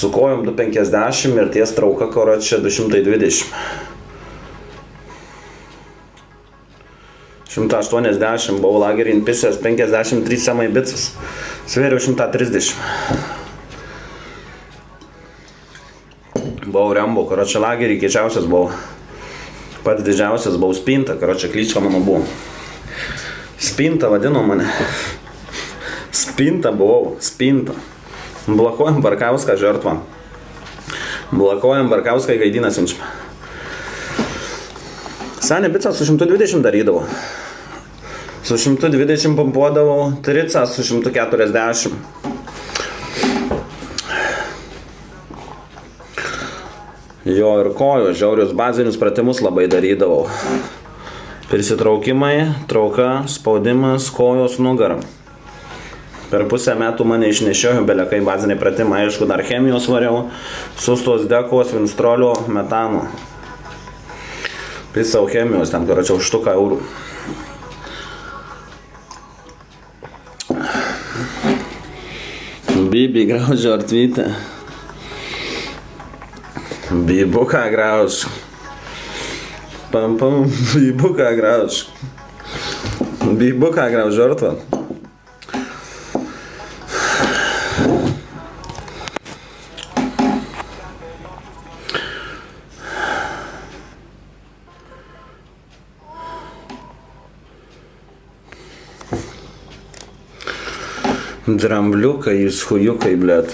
Su kojom 250 ir ties trauka, čia 220. 180 buvau lagerį inpisės, 53 semai bicas. Svėriau 130. Buvau Rembo, čia lagerį kiečiausias buvau. Pats didžiausias buvau Spinta, čia klyčka mano buvo. Spinta vadino mane. Spinta buvau, Spinta. Blokuojam Barkauską žertvą. Blokuojam Barkauską į Gaidyną siunčiam. Senė bicą su 120 darydavau. Su 120 pumpuodavau, tricą su 140. Jo ir kojo, žiaurius bazinius pratimus labai darydavau. Prisitraukimai, trauka, spaudimas, kojos, nugara. Per pusę metų mane išnešiojo belekai baziniai pratimai, aišku, dar chemijos variau, sustos dekos, vinstrolio, metano. Pisau chemijos, ten už štuką eurų. Bibi graužio artvytę. Bibuką grauž. Pam pam, bibuką grauž. Bibuką grauž žartvą. Drambliukai, jūs hujukai, blėt.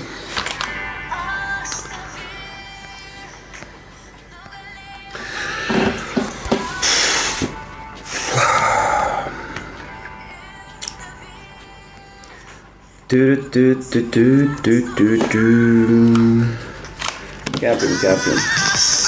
Kepim.